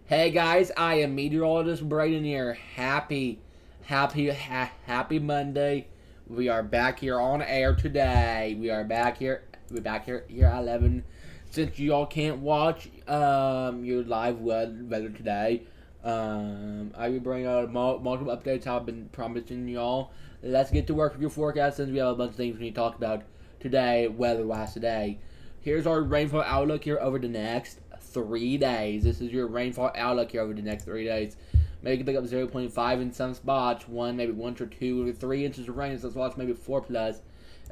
Hey guys, I am meteorologist Brayden here. Happy Monday. We are back here on air today. We're back here at 11. Since y'all can't watch your live weather today, I will bring out multiple updates I've been promising y'all. Let's get to work with your forecast since we have a bunch of things we need to talk about today, weather-wise today. Here's our rainfall outlook here over the next 3 days. This is your rainfall outlook here over the next 3 days. Maybe you can pick up 0.5 in some spots, maybe 1 or 2 or 3 inches of rain in some spots, maybe 4 plus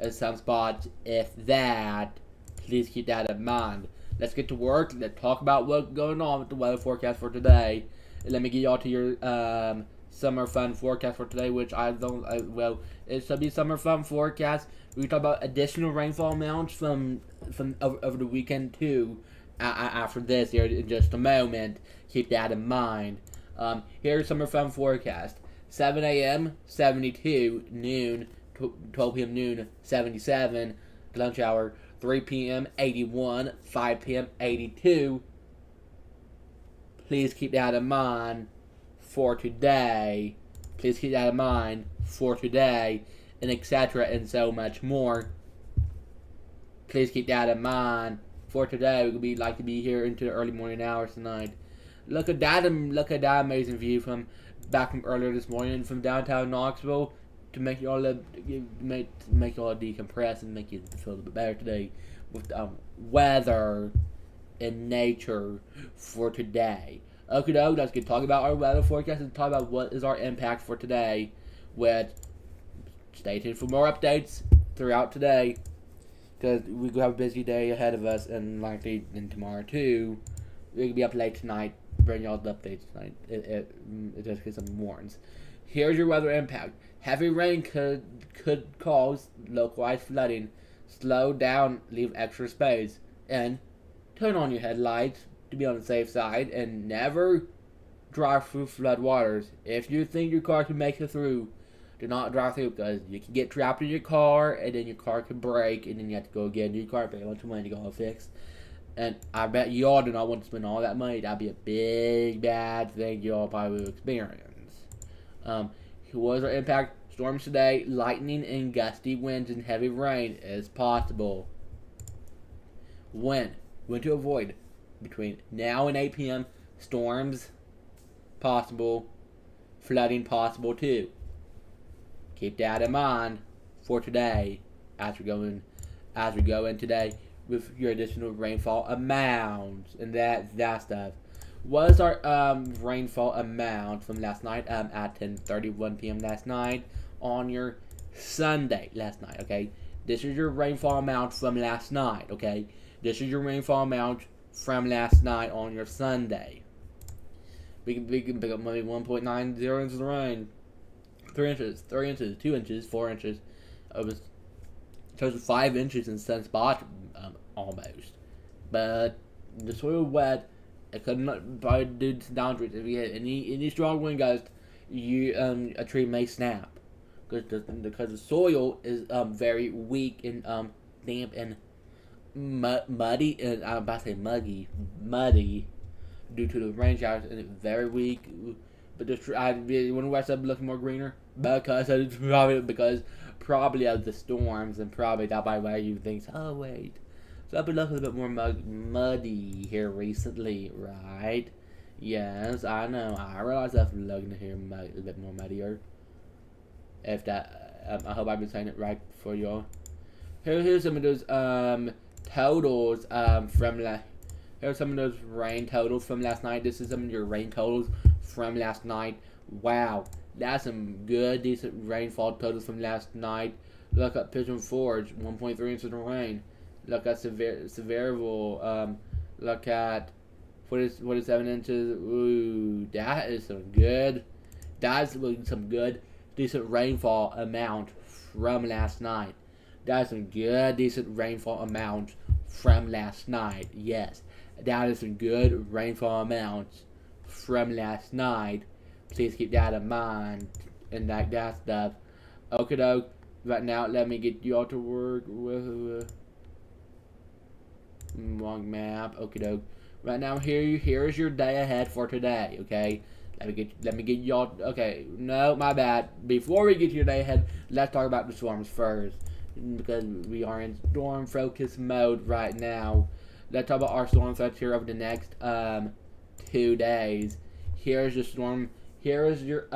in some spots. If that, please keep that in mind. Let's get to work. Let's talk about what's going on with the weather forecast for today. And let me get y'all to your summer fun forecast for today, which it should be summer fun forecast. We talk about additional rainfall amounts from over the weekend too. After this here in just a moment, keep that in mind. Here's summer fun forecast: 7 a.m. 72, noon 12 p.m. noon 77, lunch hour 3 p.m. 81, 5 p.m. 82. Please keep that in mind for today. Please keep that in mind for today, and etc. and so much more. Please keep that in mind for today. We could to be here into the early morning hours tonight. Look at that amazing view from earlier this morning from downtown Knoxville to make y'all decompress and make you feel a little bit better today with weather and nature for today. Okay, let's get talking about our weather forecast and talk about what is our impact for today. Stay tuned for more updates throughout today, because we have a busy day ahead of us, and likely in tomorrow too. We could be up late tonight, bring y'all the updates tonight. It just gets some warnings. Here's your weather impact. Heavy rain could cause localized flooding. Slow down, leave extra space, and turn on your headlights to be on the safe side, and never drive through flood waters. If you think your car can make it through, do not drive through, because you can get trapped in your car, and then your car can break, and then you have to go again. Your car pay a bunch of money to go fix. And I bet y'all do not want to spend all that money. That'd be a big bad thing y'all probably will experience. Here's our impact. Storms today, lightning and gusty winds and heavy rain is possible. When to avoid between now and 8 p.m. Storms possible, flooding possible too. Keep that in mind for today as we go in today with your additional rainfall amounts and that stuff. What is our rainfall amount from last night at 10:31 p.m. last night on your Sunday last night? Okay, this is your rainfall amount from last night. Okay, this is your rainfall amount from last night on your Sunday. We can pick up maybe 1.90 inches of rain. 3 inches, 2 inches, 4 inches. It was close to 5 inches in some spots, almost. But the soil was wet. It could not probably do some downdrafts. If you had any strong wind gusts, a tree may snap, because the soil is very weak and damp and muddy, and I'm about to say muddy due to the rain showers, and it's very weak. But I wonder why it's looking more greener, because probably of the storms, and probably that by why you think, oh wait, so I've been looking a bit more muddy here recently, right? Yes, I know. I realize I've been looking here a bit more muddier. If that, I hope I've been saying it right for y'all. Here's some of those totals Here's some of those rain totals from last night. This is some of your rain totals from last night. Wow, that's some good, decent rainfall totals from last night. Look at Pigeon Forge, 1.3 inches of rain. Look at Sevierville. Look at 47 inches. Ooh, that is some good. That's some good, decent rainfall amount from last night. That's some good, decent rainfall amount from last night. Yes, that is some good rainfall amounts from last night. Please keep that in mind and that stuff. Okay, doke. Right now, let me get you all to work with wrong map. Okay, doke. Right now, here is your day ahead for today. Okay, let me get y'all. Okay, no, my bad. Before we get to your day ahead, let's talk about the storms first, because we are in storm focus mode right now. Let's talk about our storm threats here over the next 2 days. Here's your storm. Here is your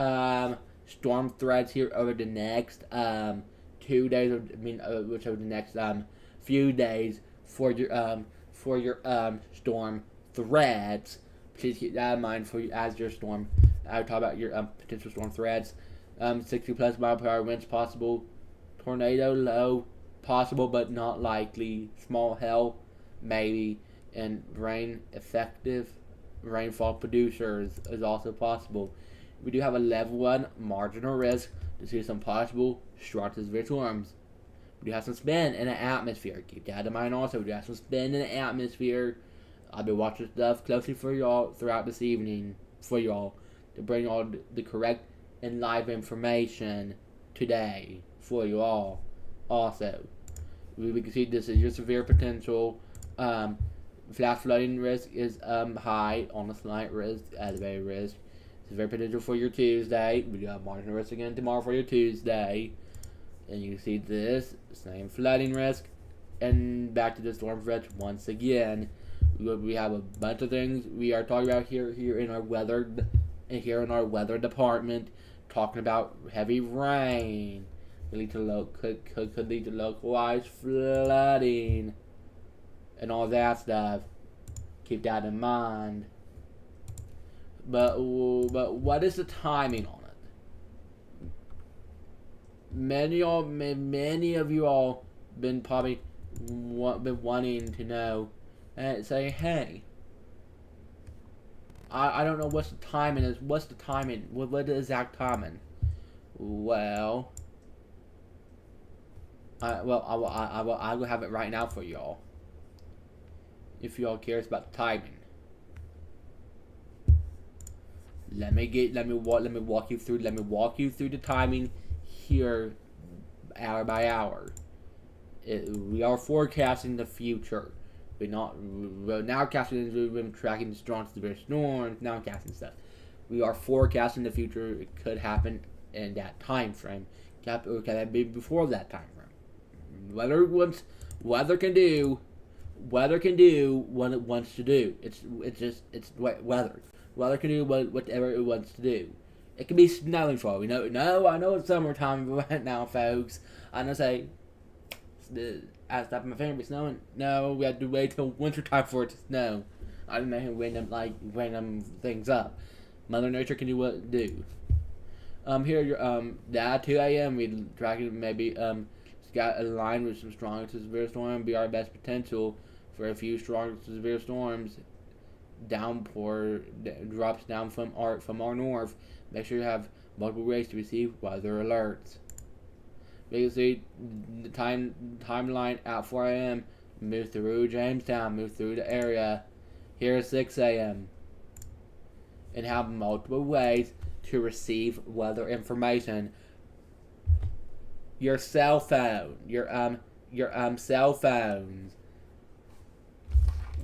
storm threats here over the next 2 days. Which over the next few days for your storm threats. Please keep that in mind for you as your storm. I talk about your potential storm threats. 60 plus mile per hour winds possible. Tornado low possible but not likely. Small hail maybe. And rain effective rainfall producers is also possible. We do have a level 1 marginal risk to see some possible strong to severe storms. We do have some spin in the atmosphere. Keep that in mind also. We do have some spin in the atmosphere. I'll be watching stuff closely for y'all throughout this evening for y'all to bring y'all the correct and live information today for you all. Also, we can see this is your severe potential. Flash flooding risk is high on a slight risk, elevated risk. Severe potential for your Tuesday. We do have marginal risk again tomorrow for your Tuesday. And you can see this, same flooding risk. And back to the storm threats once again. We have a bunch of things we are talking about here in our weather department, talking about heavy rain could lead to localized flooding and all that stuff. Keep that in mind. But what is the timing on it? Many of you all been probably been wanting to know. And say, hey, I don't know what's the timing is. What's the timing? What the exact timing? Well, I will have it right now for y'all. If y'all cares about the timing, let me walk you through the timing here, hour by hour. We are forecasting the future. We're now casting. We've been tracking the strong to severe storms. Now casting stuff. We are forecasting the future. It could happen in that time frame. Or can that be before that time frame? Weather can do what it wants to do. It's weather. Weather can do whatever it wants to do. It can be snowing for all we know. No, I know it's summertime right now, folks. I know say. I stopped my family snowing. No, we had to wait till winter time for it to snow. I don't know random things up. Mother Nature can do what it do. Here at 2 a.m. we tracking maybe got aligned with some strong to severe storm. Be our best potential for a few strong to severe storms. Downpour drops down from our north. Make sure you have multiple ways to receive weather alerts. You can see the timeline at 4 a.m. Move through Jamestown, move through the area. Here at 6 a.m. and have multiple ways to receive weather information. Your cell phone, your cell phones,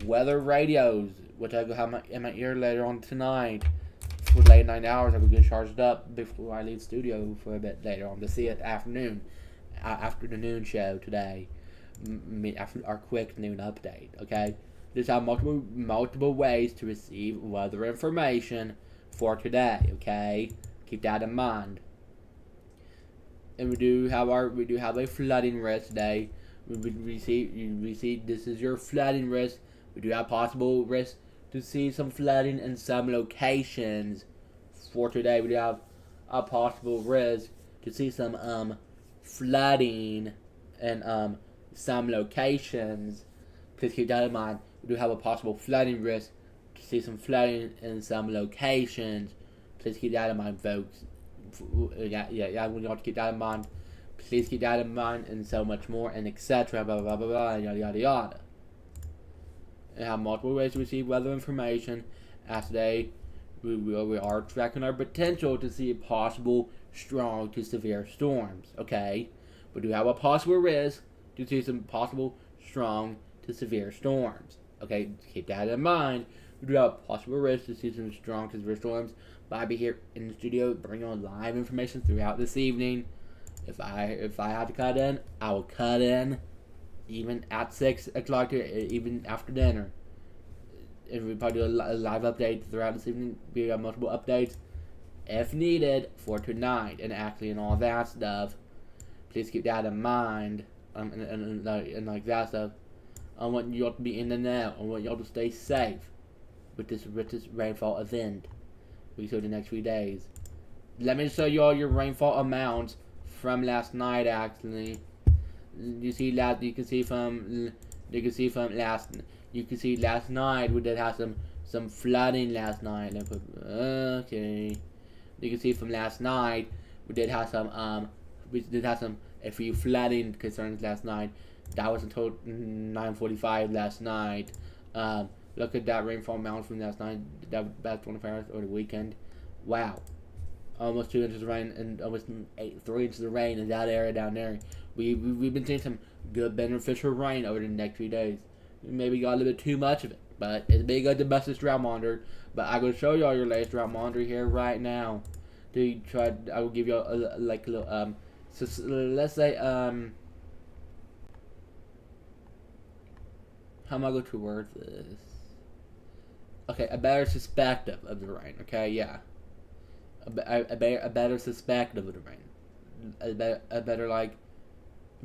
weather radios, which I will have in my ear later on tonight. For late 9 hours, I will get charged up before I leave studio for a bit later on to see it after the noon show today. After our quick noon update, okay? Just have multiple ways to receive weather information for today, okay? Keep that in mind. And we do have a flooding risk today. We see this is your flooding risk. We do have possible risk to see some flooding in some locations for today. We do have a possible risk to see some flooding in some locations. Please keep that in mind. We do have a possible flooding risk to see some flooding in some locations. Please keep that in mind, folks. Yeah, we want to keep that in mind. Please keep that in mind, and so much more, and etc. Blah blah blah blah, yada yada yada. And have multiple ways to receive weather information. As today, we are tracking our potential to see possible strong to severe storms. Okay, we do have a possible risk to see some possible strong to severe storms. Okay, keep that in mind. We do have possible risk to see some strong severe storms, but I'll be here in the studio bringing on live information throughout this evening. If I have to cut in, I will cut in, even at 6 o'clock, even after dinner. And we probably do a live update throughout this evening. We have multiple updates, if needed, for tonight and all that stuff. Please keep that in mind, and like that stuff. I want y'all to be in the know. I want y'all to stay safe with this rainfall event we saw the next few days. Let me show you all your rainfall amounts from last night. Actually, you can see last night we did have some flooding last night. Okay, you can see from last night we did have a few flooding concerns last night. That was until 9:45 last night. Look at that rainfall amount from last night. That was about 24 hours over the weekend. Wow. Almost 2 inches of rain and almost 3 inches of rain in that area down there. We've been seeing some good beneficial rain over the next few days. Maybe got a little bit too much of it, but it's big good to bust this drought monitor. But I'm gonna show y'all your latest drought monitor here right now. I will give y'all a little so let's say how am I going to word this? Okay, a better perspective of the rain. Okay, yeah, a better perspective of the rain. A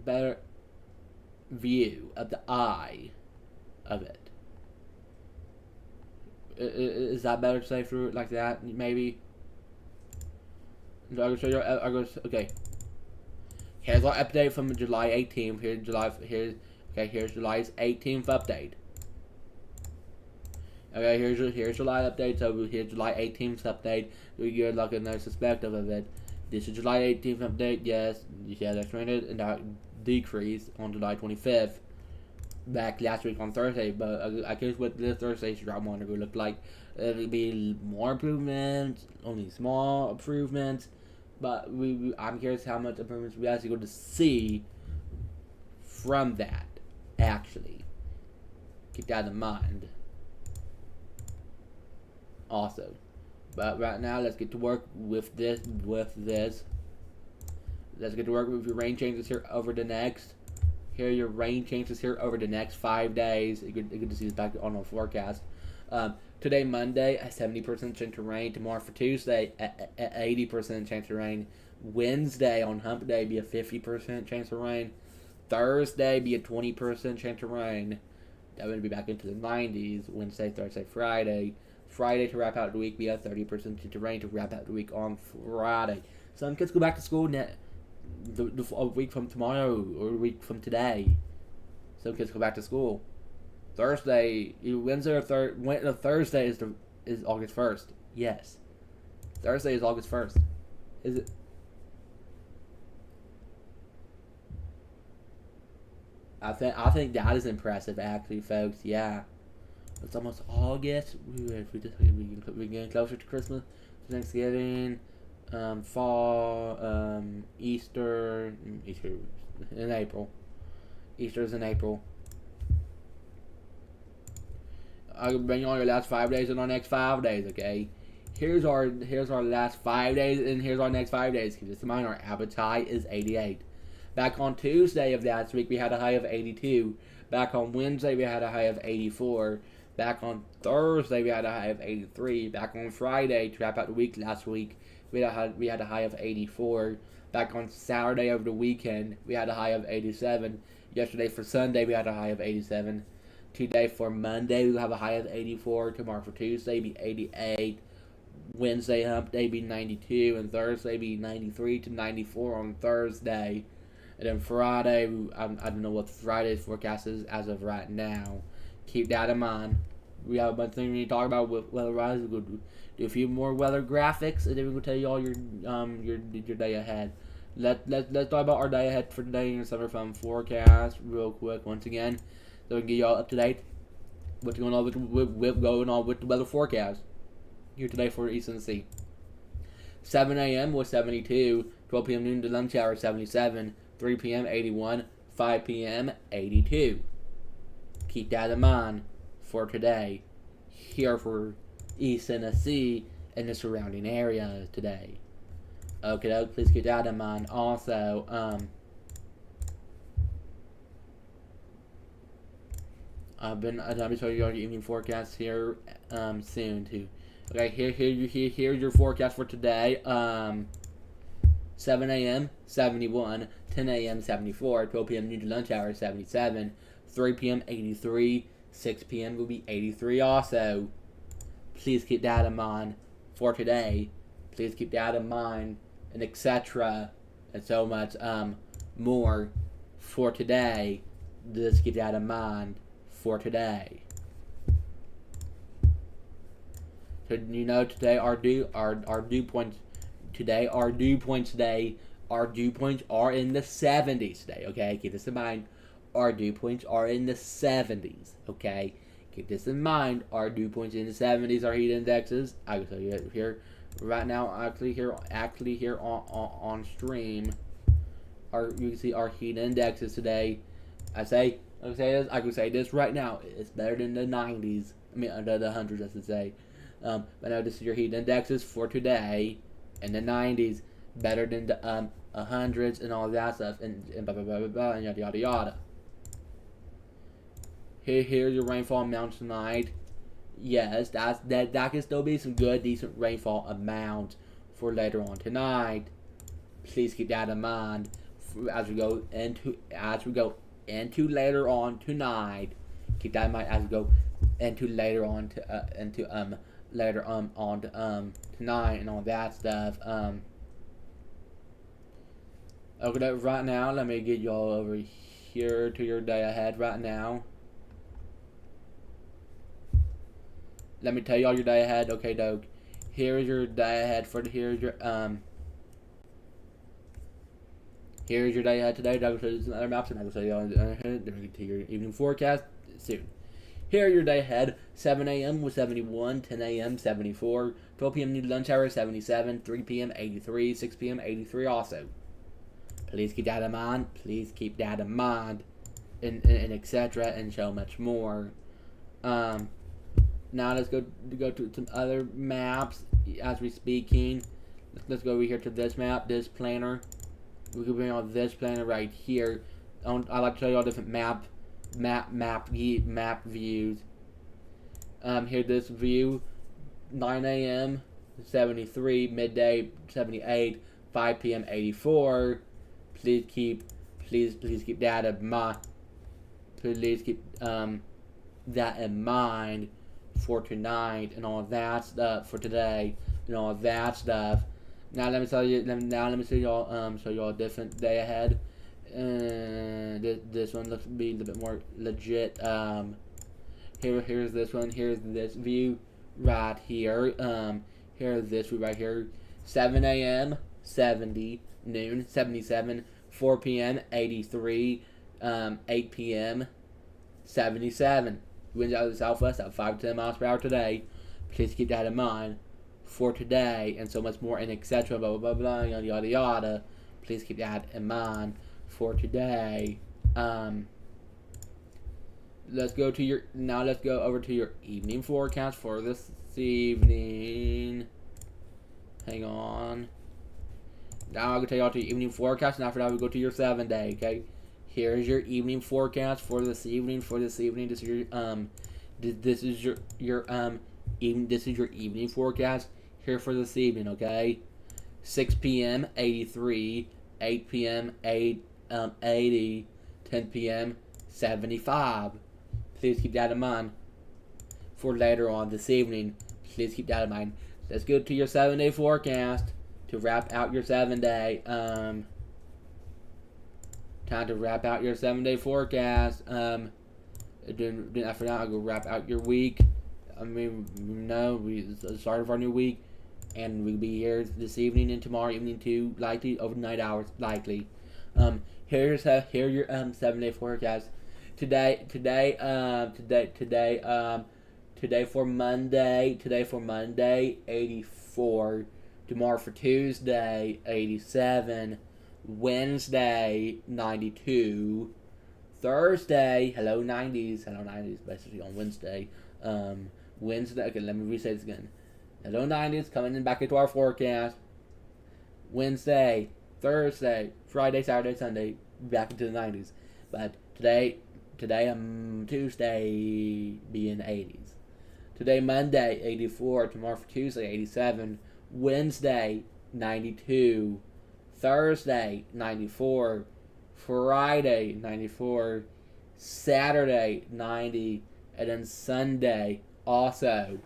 better view of the eye of it. Is that better to say through it like that? Maybe. I'm gonna show you. Okay. Here's our update from July 18th. Here's July's 18th update. Okay, here's July update. So here's July 18th update. We get like another perspective of it. This is July 18th update. Yes, that's rated and that decreased on July 25th. Back last week on Thursday, but I guess what this Thursday's drought monitor would look like, it'll be more improvements, only small improvements. But I'm curious how much improvements we actually going to see from that. Actually, keep that in mind. Also, but right now, let's get to work with this. Let's get to work with your rain changes here over the next. Here are your rain changes here over the next 5 days. You can see this back on our forecast. Today, Monday, a 70% chance of rain. Tomorrow for Tuesday, a 80% chance of rain. Wednesday on Hump Day, be a 50% chance of rain. Thursday, be a 20% chance of rain. That would be back into the 90s. Wednesday, Thursday, Friday. Friday to wrap out the week, be a 30% chance of rain to wrap out the week on Friday. Some kids go back to school a week from tomorrow or a week from today. Some kids go back to school. Thursday, Wednesday or Thursday is August 1st. Yes, Thursday is August 1st. Is it? I think that is impressive, actually, folks. Yeah, it's almost August. We're getting closer to Christmas, Thanksgiving, fall, Easter in April. Easter's in April. I'll bring you all your last 5 days and our next 5 days, okay? Here's our last 5 days and here's our next 5 days. Keep this in mind, our average high is 88. Back on Tuesday of last week, we had a high of 82. Back on Wednesday, we had a high of 84. Back on Thursday, we had a high of 83. Back on Friday, to wrap out the week last week, we had a high of 84. Back on Saturday over the weekend, we had a high of 87. Yesterday for Sunday, we had a high of 87. Today for Monday, we'll have a high of 84. Tomorrow for Tuesday, be 88. Wednesday, hump day, be 92. And Thursday, be 93 to 94 on Thursday. And then Friday, I don't know what Friday's forecast is as of right now. Keep that in mind. We have a bunch of things we need to talk about with weather-wise. We'll do a few more weather graphics, and then we're gonna tell you all your day ahead. Let's talk about our day ahead for today in the Summer Fun forecast real quick once again, so we can get y'all up to date. What's going on with the weather forecast here today for East Tennessee. 7 a.m. was 72. 12 p.m. noon to lunch hour 77. 3 p.m. 81. 5 p.m. 82. Keep that in mind. for today here for East Tennessee and the surrounding area today. Okay, please keep that in mind. Also, I'll be showing you your evening forecast here soon too. Okay, here's your forecast for today. 7 a.m. 71, 10 a.m. 74, 12 p.m. noon to lunch hour 77, 3 p.m. 83, 6 p.m. will be 83 also. Please keep that in mind for today. Please keep that in mind, and etc. and so much more for today. Just keep that in mind for today. So, you know, today our dew points today are in the 70s today. Okay, keep this in mind. Our dew points are in the 70s. Okay, keep this in mind. Our dew points in the 70s. Our heat indexes. I will tell you here right now. Actually here on stream. You can see our heat indexes today. I can say this right now. It's better than the 90s. I mean, under the hundreds, I should say. But now this is your heat indexes for today, in the 90s, better than the hundreds and all that stuff, and blah blah blah blah blah, and yada yada yada. Here's your rainfall amount tonight. Yes, that can still be some good, decent rainfall amount for later on tonight. Please keep that in mind as we go into later on tonight. Keep that in mind as we go into later on to later on to tonight and all that stuff. Okay, right now let me get y'all over here to your day ahead right now. Let me tell y'all your day ahead. Okay, dog. Here's your day ahead here's your day ahead today. Dog, show you some other maps, and I will show y'all to your evening forecast soon. Here are your day ahead. 7 a.m. was 71, 10 a.m. 74, 12 p.m. new lunch hour 77, 3 p.m. 83, 6 p.m. 83 also. Please keep that in mind. Please keep that in mind. And etc. and so much more. Now let's go to some other maps as we speaking. Let's go over here to this map, this planner. We can bring on this planner right here. I like to show you all different map views. Here this view, 9 a.m. 73, midday 78, 5 p.m. 84. Please keep that in mind. Please keep that in mind for tonight and all that stuff for today and all that stuff. Now let me show y'all show y'all a different day ahead. This one looks to be a little bit more legit. Here's this one. Here's this view right here. Here's this view right here. 7 a.m. 70, noon 77, 4 p.m. 83, 8 p.m. 77. Winds out of the southwest at 5 to 10 miles per hour today. Please keep that in mind for today and so much more and etc. Blah blah blah blah yada yada yada. Please keep that in mind for today. Let's go over to your evening forecast for this evening. Hang on. Now I'll tell y'all to your evening forecast, and after that we go to your 7-day. Okay. Here's your evening forecast for this evening. This is your evening forecast here for this evening. Okay. 6 p.m. 83, 8 p.m. 80, 10 p.m. 75. Please keep that in mind for later on this evening. Please keep that in mind. Let's go to your 7-day forecast to wrap out your 7-day. Time to wrap out your 7-day forecast. Then after that, I'll go wrap out your week. I mean, it's the start of our new week, and we'll be here this evening and tomorrow evening too, likely overnight hours, likely. Here's your 7-day forecast. Today for Monday, 84. Tomorrow for Tuesday, 87. Wednesday, 92. Thursday, hello 90s, basically on Wednesday. Wednesday, okay, let me restate this again. Hello 90s, coming in back into our forecast. Wednesday, Thursday, Friday, Saturday, Sunday, back into the 90s. But today, Tuesday, being 80s. Today, Monday, 84. Tomorrow, for Tuesday, 87. Wednesday, 92. Thursday, 94. Friday, 94. Saturday, 90. And then Sunday also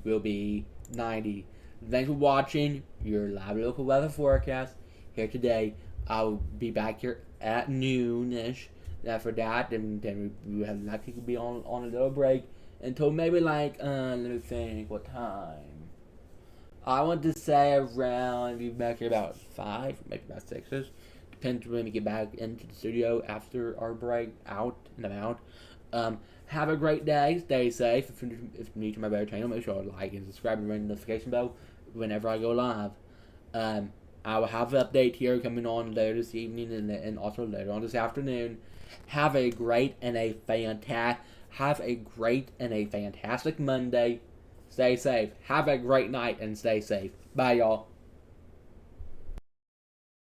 will be 90. Thanks for watching your live local weather forecast here today. I'll be back here at noonish. After that, then we have likely to be on a little break until maybe like let me think what time. I want to say around be back here about 5, maybe about 6. Depends when we get back into the studio after our break, out and about. Have a great day. Stay safe. If you're new to my better channel, make sure to like and subscribe and ring the notification bell whenever I go live. I will have an update here coming on later this evening and also later on this afternoon. Have a great and a fantastic Monday. Stay safe. Have a great night and stay safe. Bye, y'all.